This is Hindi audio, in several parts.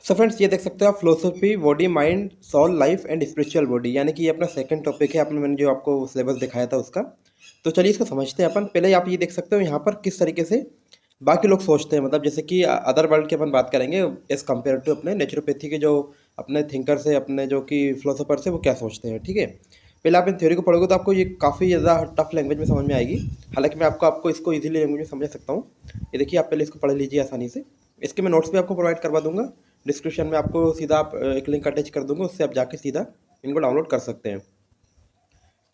सो फ्रेंड्स, ये देख सकते हो आप philosophy, body, mind, soul, life and spiritual body, यानी कि ये अपना सेकंड टॉपिक है। मैंने जो आपको सिलेबस दिखाया था उसका। तो चलिए इसको समझते हैं अपन। पहले आप ये देख सकते हो यहाँ पर किस तरीके से बाकी लोग सोचते हैं, मतलब जैसे कि अदर वर्ल्ड की अपन बात करेंगे एज कम्पेयर टू अपने नेचुरोपैथी के जो अपने थिंकर्स है, अपने जो कि फिलोसोफर्स है, वो क्या सोचते हैं। ठीक है, पहले आप इन थ्योरी को पढ़ोगे तो आपको ये काफ़ी ज़्यादा टफ लैंग्वेज में समझ में आएगी। हालांकि मैं आपको आपको इसको इजीली लैंग्वेज में समझ सकता हूँ। ये देखिए, आप पहले इसको पढ़ लीजिए आसानी से। इसके मैं नोट्स भी आपको प्रोवाइड करवा दूंगा। डिस्क्रिप्शन में आपको सीधा एक लिंक अटैच कर दूंगा, उससे आप जाके सीधा इनको डाउनलोड कर सकते हैं।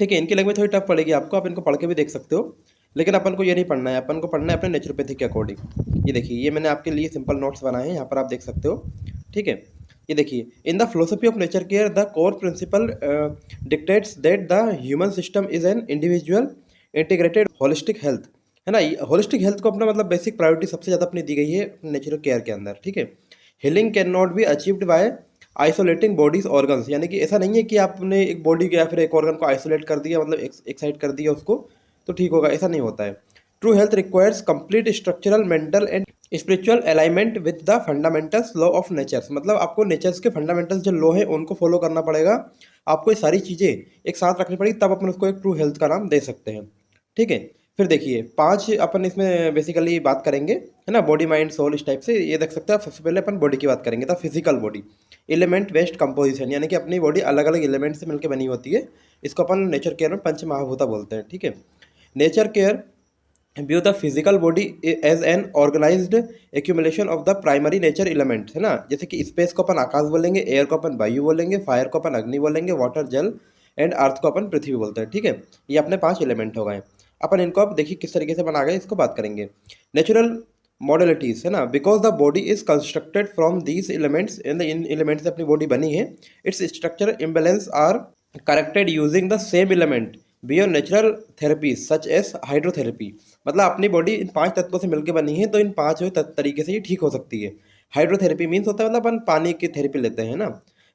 ठीक है, इनकी लैंग्वेज थोड़ी टफ पड़ेगी आपको, आप इनको पढ़ के भी देख सकते हो। लेकिन अपन को ये नहीं पढ़ना है, अपन को पढ़ना है अपने नेचुरोपैथी के अकॉर्डिंग। ये देखिए, ये मैंने आपके लिए सिंपल नोट्स बनाए हैं, यहाँ पर आप देख सकते हो। ठीक है, ये देखिए, in the philosophy of nature care the core principle dictates that the human system is an individual integrated holistic health. है ना, होलिस्टिक हेल्थ को अपना मतलब बेसिक प्रायोरिटी सबसे ज़्यादा अपनी दी गई है नेचुरल केयर के अंदर। ठीक है, healing can not be achieved by isolating bodies organs, यानी कि ऐसा नहीं है कि आपने एक बॉडी या फिर एक ऑर्गन को आइसोलेट कर दिया, मतलब एक साइड कर दिया उसको तो ठीक होगा, ऐसा नहीं होता है। True health requires complete structural, mental and spiritual alignment with the fundamentals law of nature. मतलब आपको नेचर्स के फंडामेंटल्स जो लॉ है उनको फॉलो करना पड़ेगा। आपको ये सारी चीज़ें एक साथ रखनी पड़ेगी, तब अपन उसको एक ट्रू हेल्थ का नाम दे सकते हैं। ठीक है, फिर देखिए 5 अपन इसमें बेसिकली बात करेंगे, है ना, बॉडी, माइंड, सोल, इस टाइप से। ये देख सकते हैं आप। सबसे पहले अपन बॉडी की बात करेंगे, तो physical body, element waste composition, यानी कि अपनी बॉडी अलग अलग एलिमेंट से मिलकर बनी होती है। इसको अपन नेचर केयर में पंच महाभूता बोलते हैं। ठीक है, nature care view the physical body as an organized accumulation of the primary nature elements, है ना। जैसे कि स्पेस को अपन आकाश बोलेंगे, एयर को अपन वायु बोलेंगे, फायर को अपन अग्नि बोलेंगे, वाटर जल, एंड अर्थ को अपन पृथ्वी बोलते हैं। ठीक है, ये अपने 5 एलिमेंट हो गए। अपन इनको अब देखिए किस तरीके से बना गए, इसको बात करेंगे। नेचुरल मॉडलिटीज, है ना, because the body is constructed from these elements, इन एलिमेंट्स से अपनी बॉडी बनी है। Its structure imbalance are corrected using the same element beyond natural therapies such as hydrotherapy. मतलब अपनी बॉडी इन 5 तत्वों से मिलकर बनी है, तो इन 5 तरीके से ये ठीक हो सकती है। हाइड्रोथेरेपी मीन्स होता है मतलब अपन पानी की थेरेपी लेते हैं ना।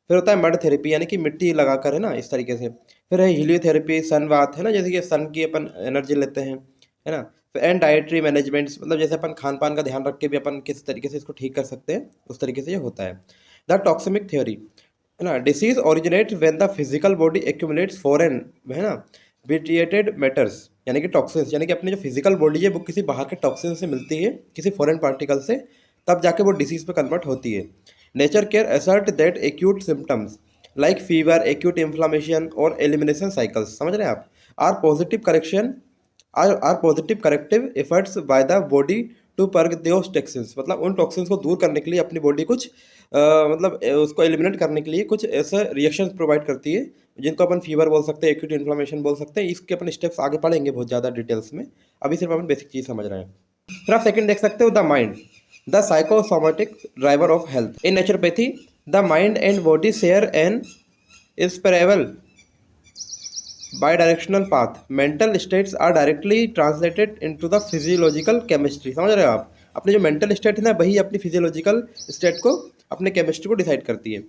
फिर होता है मड थेरेपी, यानी कि मिट्टी लगाकर, है ना, इस तरीके से। फिर है हीलियोथेरेपी, सन बाथ, है ना, जैसे कि सन की अपन एनर्जी लेते हैं, है ना। फिर एंड डाइटरी मैनेजमेंट्स, मतलब जैसे अपन खान पान का ध्यान रख के भी अपन किस तरीके से इसको ठीक कर सकते हैं, उस तरीके से ये होता है। द टॉक्सिमिक थ्योरी, है ना, disease originate when the physical body accumulates foreign, है ना, विटिएटेड मैटर्स, यानी कि टॉक्सिन्स, यानी कि अपनी जो फिजिकल बॉडी है वो किसी बाहर के टॉक्सिन से मिलती है, किसी फॉरेन पार्टिकल से, तब जाके वो डिसीज पे कन्वर्ट होती है। Nature care assert that acute symptoms like fever, acute inflammation और एलिमिनेशन साइकिल्स, समझ रहे हैं आप, are positive correction are positive corrective efforts by the body to purge those toxins. मतलब उन टॉक्सिन्स को दूर करने के लिए अपनी बॉडी कुछ उसको एलिमिनेट करने के लिए कुछ ऐसे रिएक्शंस प्रोवाइड करती है, जिनको अपन फीवर बोल सकते हैं, एक्यूट इन्फ्लामेशन बोल सकते हैं। इसके अपन स्टेप्स आगे पढ़ेंगे बहुत ज़्यादा डिटेल्स में, अभी सिर्फ अपन बेसिक चीज़ समझ रहे हैं। फिर आप सेकंड देख सकते हो, the mind the psychosomatic driver of health. In naturopathy the mind and body share an inseparable bidirectional path. Mental states are directly translated into the physiological chemistry, समझ रहे हो आप। अपने जो मेंटल स्टेट है ना, वही अपनी फिजियोलॉजिकल स्टेट को, अपने केमिस्ट्री को डिसाइड करती है।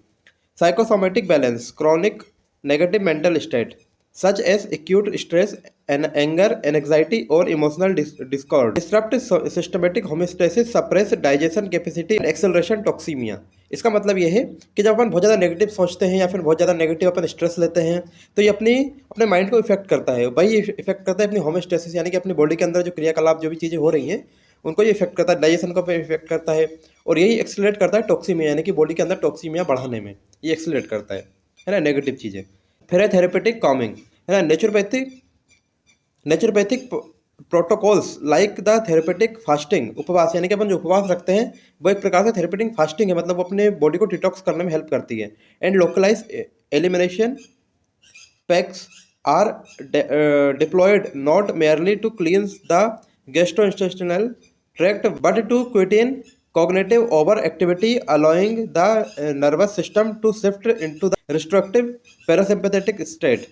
Psychosomatic balance chronic negative mental state such as acute stress and anger anxiety और emotional discord disturbed systematic homeostasis suppress digestion capacity acceleration toxaemia. इसका मतलब ये है कि जब अपन बहुत ज़्यादा नेगेटिव सोचते हैं या फिर बहुत ज़्यादा नेगेटिव अपन स्ट्रेस लेते हैं, तो ये अपने माइंड को इफेक्ट करता है। वही इफेक्ट करता है अपनी होमियोस्टेसिस, यानी कि अपनी बॉडी के अंदर जो क्रियाकलाप, जो भी चीज़ें हो रही हैं, उनको ये इफेक्ट करता है, डाइजेशन को इफेक्ट करता है। और यही एक्सेलरेट करता है टॉक्सीमिया, यानी कि बॉडी के अंदर टॉक्सीमिया बढ़ाने में ये एक्सेलरेट करता है ना, नेगेटिव चीज़ें। फिर है थेरेपेटिक कॉमिंग, है ना। Naturopathic protocols like the therapeutic fasting, उपवास, यानी कि अपन जो उपवास रखते हैं वो एक प्रकार से थेरेपेटिक फास्टिंग है, मतलब वो अपने बॉडी को डिटॉक्स करने में हेल्प करती है। And localize elimination packs are deployed not merely to cleanse the gastrointestinal tract but to quieten cognitive overactivity, allowing the nervous system to shift into the restrictive parasympathetic state।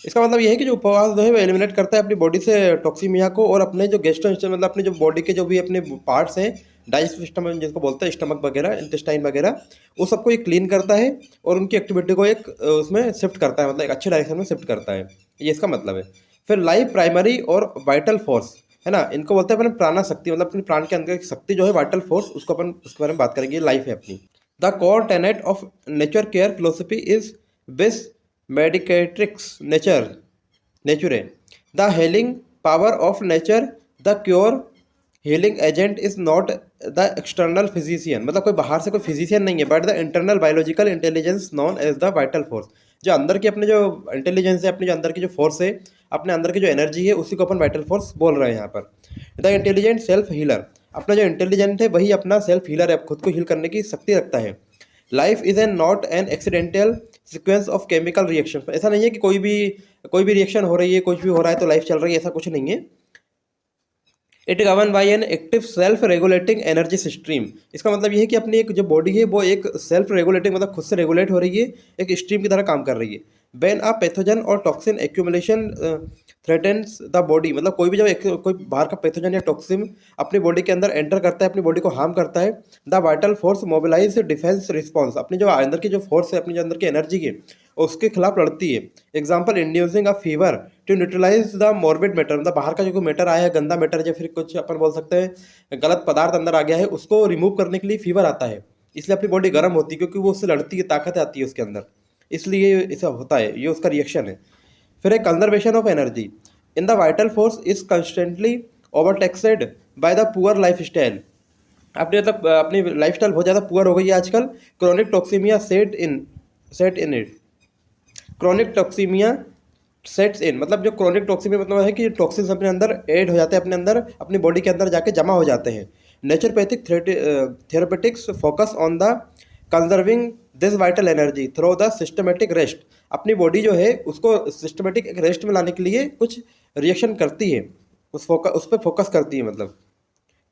इसका मतलब ये है कि जो उपवास जो है वो एलिमिनेट करता है अपनी बॉडी से टॉक्सीमिया को, और अपने जो गेस्ट्रोइंटेस्टाइन, मतलब अपनी जो बॉडी के जो भी अपने पार्ट्स हैं, डाइजेस्टिव सिस्टम जिसको बोलते हैं, स्टमक वगैरह, इंटेस्टाइन वगैरह, वो सबको ये क्लीन करता है और उनकी एक्टिविटी को एक उसमें शिफ्ट करता है, मतलब एक अच्छे डायरेक्शन में शिफ्ट करता है, ये इसका मतलब है। फिर लाइफ प्राइमरी और वाइटल फोर्स, है ना, इनको बोलते हैं अपन प्राणा शक्ति, मतलब अपनी प्राण के अंदर एक शक्ति जो है वाइटल फोर्स, उसको अपन उसके बारे में बात करेंगे, लाइफ है अपनी। The core tenet of nature care philosophy is बिस मेडिकेट्रिक्स नेचुरे the healing power of nature the cure healing agent is not the external physician, मतलब कोई बाहर से कोई फिजिशियन नहीं है, but the internal biological intelligence known as the vital force. जो अंदर की अपने जो इंटेलिजेंस है, अपनी जो अंदर की जो फोर्स है, अपने अंदर की जो एनर्जी है, उसी को अपन वाइटल फोर्स बोल रहे हैं यहाँ पर। द इंटेलिजेंट सेल्फ हीलर, अपना जो इंटेलिजेंट है वही अपना सेल्फ हीलर है, खुद को हील करने की शक्ति रखता है। Life is an not an accidental sequence of chemical reaction, ऐसा नहीं है कि कोई भी रिएक्शन हो रही है, कुछ भी हो रहा है तो लाइफ चल रही है, ऐसा कुछ नहीं है। It govern by an active self regulating energy stream, इसका मतलब ये है कि अपनी एक जो बॉडी है वो एक सेल्फ रेगुलेटिंग, मतलब खुद से रेगुलेट हो रही है, एक स्ट्रीम की तरह काम कर रही है। वेन अ पैथोजन और toxin accumulation threatens the body, मतलब कोई भी जब कोई बाहर का पैथोजन या टॉक्सिन अपनी बॉडी के अंदर एंटर करता है, अपनी बॉडी को हार्म करता है, the vital force mobilize defence response, अपनी जो अंदर की जो फोर्स है, अपनी जो अंदर की एनर्जी है उसके खिलाफ लड़ती है। Example inducing a fever to neutralize the morbid matter, मतलब बाहर का जो कोई मैटर आया है, गंदा मैटर या फिर कुछ अपन बोल सकते हैं गलत पदार्थ अंदर आ गया है, उसको रिमूव करने के लिए फीवर आता है, इसलिए अपनी बॉडी गर्म होती है, क्योंकि वो उससे लड़ती है, ताकत आती है उसके अंदर, इसलिए ऐसा होता है, ये उसका रिएक्शन है। फिर एक conservation of energy in the vital force is constantly overtaxed by the poor life style, अपनी लाइफ स्टाइल बहुत ज़्यादा पुअर हो गई है आजकल। Chronic toxaemia set in it, chronic toxaemia sets in, मतलब जो क्रॉनिक टॉक्सीमिया मतलब है कि टॉक्सिन्स अपने अंदर ऐड हो जाते हैं, अपने अंदर अपनी बॉडी के अंदर जाके जमा हो जाते हैं। Naturopathic therapeutics focus on the conserving this vital energy through the systematic rest, अपनी बॉडी जो है उसको सिस्टमेटिक एक रेस्ट में लाने के लिए कुछ रिएक्शन करती है, उस पर फोकस करती है। मतलब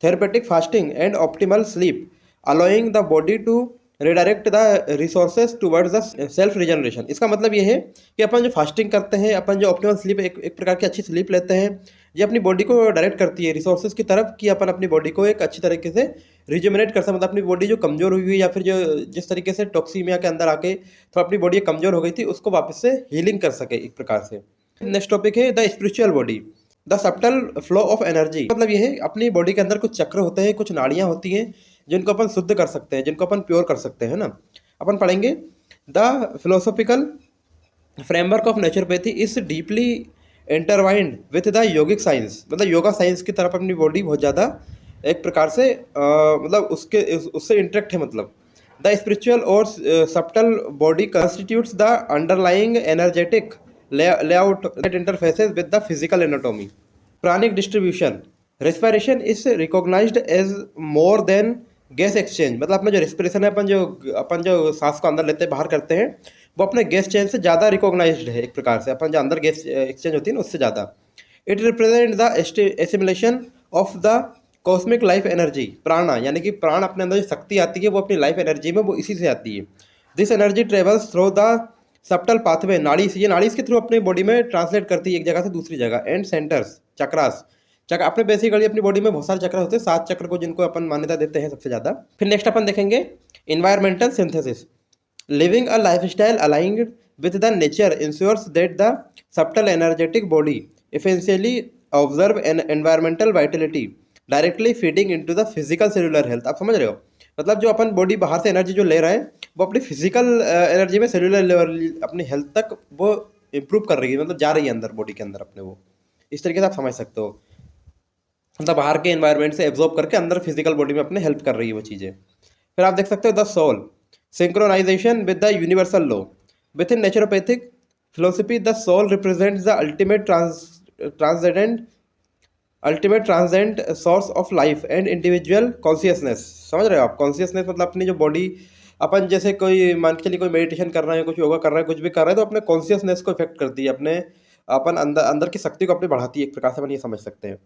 therapeutic fasting and optimal sleep allowing the body to redirect the resources towards the self regeneration, इसका मतलब ये है कि अपन जो फास्टिंग करते हैं, अपन जो ऑप्टिमल स्लीप एक प्रकार की अच्छी स्लीप लेते हैं, ये अपनी बॉडी को डायरेक्ट करती है रिसोर्सेज की तरफ, कि अपन अपनी बॉडी को एक अच्छी तरीके से रिजुमिनेट कर सकें, मतलब अपनी बॉडी जो कमज़ोर हुई हुई या फिर जो जिस तरीके से टॉक्सीमिया के अंदर आके तो अपनी बॉडी कमज़ोर हो गई थी, उसको वापस से हीलिंग कर सके एक प्रकार से। नेक्स्ट टॉपिक है the spiritual body, the subtle flow of energy, मतलब ये है अपनी बॉडी के अंदर कुछ चक्र होते हैं, कुछ नाड़ियाँ होती हैं जिनको अपन शुद्ध कर सकते हैं, जिनको अपन प्योर कर सकते हैं ना। अपन पढ़ेंगे the philosophical framework of naturopathy is deeply intertwined with the yogic science, मतलब योगा साइंस की तरफ अपनी बॉडी बहुत ज़्यादा एक प्रकार से मतलब उससे इंटरेक्ट है। मतलब द स्पिरिचुअल और subtle body constitutes the underlying energetic layout that interfaces with the physical anatomy. Pranic distribution, respiration is recognized as more than gas exchange, मतलब अपना जो रेस्पिरेशन है, अपन जो सांस को अंदर लेते हैं बाहर करते हैं, वो अपने गैस चेंज से ज़्यादा रिकॉग्नाइज्ड है एक प्रकार से, अपन जो अंदर गैस एक्सचेंज होती है ना उससे ज़्यादा। It represent the assimilation of the cosmic life energy, प्राणा, यानी कि प्राण अपने अंदर जो शक्ति आती है वो अपनी लाइफ एनर्जी में वो इसी से आती है। This energy travels through the subtle pathway, नाड़ी से, ये नाड़ी के थ्रू अपनी बॉडी में ट्रांसलेट करती है एक जगह से दूसरी जगह। एंड सेंटर्स, चक्रास, चक्र अपने बेसिकली अपनी बॉडी में बहुत सारे चक्र होते हैं, 7 चक्र को जिनको अपन मान्यता देते हैं सबसे ज़्यादा। फिर नेक्स्ट अपन देखेंगे environmental synthesis, living a life style aligned with the nature ensures that the subtle energetic body efficiently observe an environmental vitality directly feeding into the physical cellular health. आप समझ रहे हो, मतलब जो अपन बॉडी बाहर से एनर्जी जो ले रहे हैं वो अपनी फिजिकल एनर्जी में सेलुलर लेवल अपनी हेल्थ तक वो इम्प्रूव कर रही है, मतलब जा रही है अंदर बॉडी के अंदर अपने, वो इस तरीके से आप समझ सकते हो, मतलब बाहर के एनवायरनमेंट से एब्जॉर्ब करके अंदर फिजिकल बॉडी में अपने हेल्प कर रही है वो चीज़ें। फिर आप देख सकते हो the soul synchronization with the universal law within naturopathic philosophy, the soul represents the transcendent source of life and individual consciousness. समझ रहे हो आप, कॉन्शियसनेस मतलब अपनी जो बॉडी, अपन जैसे कोई मान के चलिए कोई मेडिटेशन कर रहे हैं, कुछ योगा कर रहे हैं, कुछ भी कर रहे हैं, तो अपने कॉन्शियसनेस को इफेक्ट करती है, अपने अपन अंदर की शक्ति को अपनी बढ़ाती है एक प्रकार से, अपन ये समझ सकते हैं।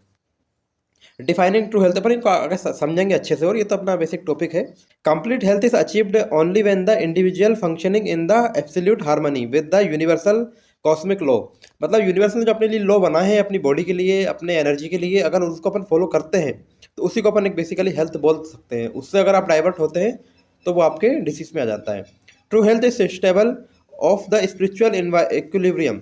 डिफाइनिंग ट्रू हेल्थ, अपन इनको अगर समझेंगे अच्छे से, और ये तो अपना बेसिक टॉपिक है। Complete health is achieved only when the individual functioning in the absolute harmony with the universal cosmic law, मतलब यूनिवर्स ने जो अपने लिए लॉ बना है अपनी बॉडी के लिए, अपने एनर्जी के लिए, अगर उसको अपन फॉलो करते हैं तो उसी को अपन एक बेसिकली हेल्थ बोल सकते हैं। उससे अगर आप डाइवर्ट होते हैं तो वो आपके डिसीज में आ जाता है। True health is stable of the spiritual equilibrium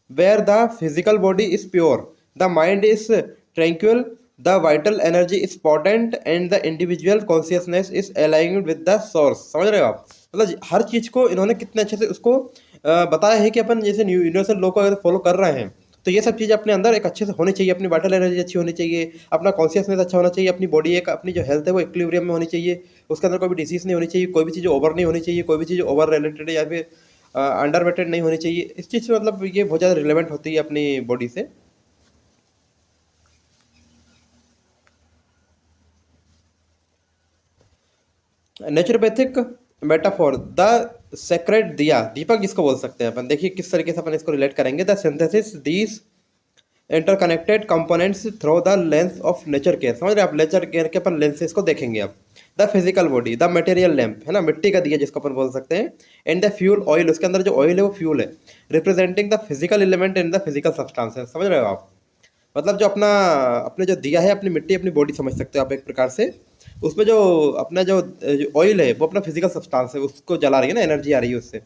where the physical body is pure, the mind is tranquil, the vital energy is potent and the individual consciousness is aligned with the source. समझ रहे हो आप? मतलब हर चीज़ को इन्होंने कितने अच्छे से उसको बताया है कि अपन जैसे यूनिवर्सल लॉ को अगर फॉलो कर रहे हैं तो ये सब चीज़ें अपने अंदर एक अच्छे से होनी चाहिए। अपनी वाइटल एनर्जी अच्छी होनी चाहिए, अपना कॉन्शियसनेस अच्छा होना चाहिए, अपनी बॉडी एक अपनी जो हेल्थ है वो इक्विलिब्रियम में होनी चाहिए, उसके अंदर कोई भी डिसीज नहीं होनी चाहिए, कोई भी चीज़ ओवर नहीं होनी चाहिए, कोई भी चीज़ ओवर रिलेटेड या फिर अंडर वेटेड नहीं होनी चाहिए। इस चीज़ से मतलब ये बहुत ज़्यादा रिलेवेंट होती है अपनी बॉडी से। नेचुरोपैथिक मेटाफोर द सेक्रेट दिया, दीपक जिसको बोल सकते हैं अपन। देखिए किस तरीके से अपन इसको रिलेट करेंगे। The synthesis these interconnected components through the lens of nature care. समझ रहे आप? नेचर केयर के अपन लेंसेज को देखेंगे अब। The physical body the material lamp है ना, मिट्टी का दिया जिसको अपन बोल सकते हैं। एंड द फ्यूल ऑयल, उसके अंदर जो ऑयल है वो फ्यूल है, representing the physical element in the physical substance है। समझ रहे हो आप? मतलब जो अपना अपने जो दिया है, अपनी मिट्टी, अपनी बॉडी समझ सकते हो आप एक प्रकार से। उसमें जो अपना जो ऑयल है वो अपना फिजिकल सब्सटेंस है, उसको जला रही है ना, एनर्जी आ रही है उससे।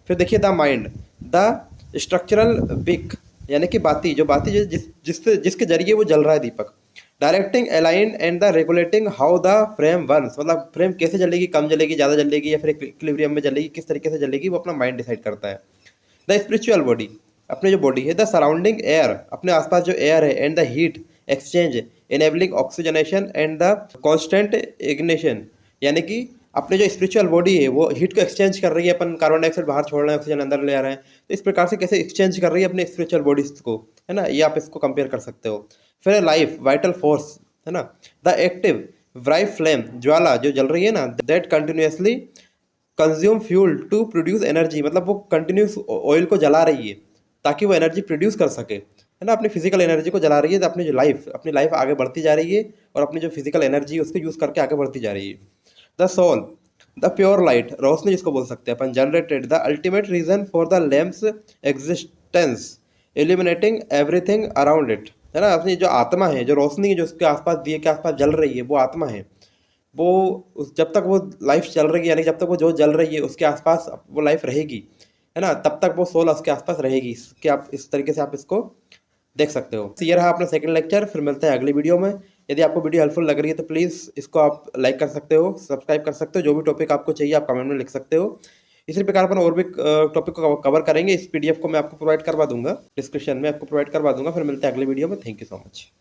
फिर देखिए the mind the structural wick, यानी कि बाती, जो बाती जो जिसके जरिए वो जल रहा है दीपक। Directing align and the regulating how the flame burns, मतलब फ्रेम कैसे जलेगी, कम जलेगी, ज़्यादा जलेगी या फिर इक्विलिब्रियम में जलेगी, किस तरीके से जलेगी वो अपना माइंड डिसाइड करता है। द स्पिरिचुअल बॉडी, अपने जो बॉडी है। द सराउंडिंग एयर, अपने आसपास जो एयर है। And the heat exchange enabling oxygenation and the constant ignition, यानी कि अपने जो स्पिरिचुअल बॉडी है वो हीट को एक्सचेंज कर रही है। अपन कार्बन डाइऑक्साइड बाहर छोड़ रहे हैं, ऑक्सीजन अंदर ले आ रहे हैं, तो इस प्रकार से कैसे एक्सचेंज कर रही है अपने स्पिरिचुअल बॉडीज को, है ना, ये आप इसको कंपेयर कर सकते हो। फिर लाइफ वाइटल फोर्स, है ना, द एक्टिव ब्राइट फ्लेम, ज्वाला जो जल रही है ना, that continuously consume fuel to produce energy, मतलब वो कंटिन्यूस ऑयल को जला रही है ताकि वो एनर्जी प्रोड्यूस कर सके, है ना, अपनी फिजिकल एनर्जी को जला रही है। तो अपनी लाइफ आगे बढ़ती जा रही है और अपनी जो फिजिकल एनर्जी है उसको यूज़ करके आगे बढ़ती जा रही है। The soul the pure light, रोशनी जिसको बोल सकते हैं अपन, generated the ultimate reason for the lamp's existence, illuminating everything around it, है ना। अपनी जो आत्मा है, जो रोशनी है जो उसके आसपास, दिए के आसपास जल रही है, वो आत्मा है। वो जब तक वो लाइफ चल रही है, यानी जब तक वो जो जल रही है उसके आसपास वो लाइफ रहेगी, है ना, तब तक वो सोल उसके आसपास रहेगी। इसके आप इस तरीके से आप इसको देख सकते हो। तो ये रहा अपना सेकंड लेक्चर। फिर मिलते हैं अगली वीडियो में। यदि आपको वीडियो हेल्पफुल लग रही है तो प्लीज़ इसको आप लाइक कर सकते हो, सब्सक्राइब कर सकते हो। जो भी टॉपिक आपको चाहिए आप कमेंट में लिख सकते हो। इसी प्रकार अपन और भी टॉपिक को कवर करेंगे। इस PDF को मैं आपको प्रोवाइड करवा दूंगा, डिस्क्रिप्शन में आपको प्रोवाइड करवा दूंगा। फिर मिलते हैं अगली वीडियो में। Thank you so much.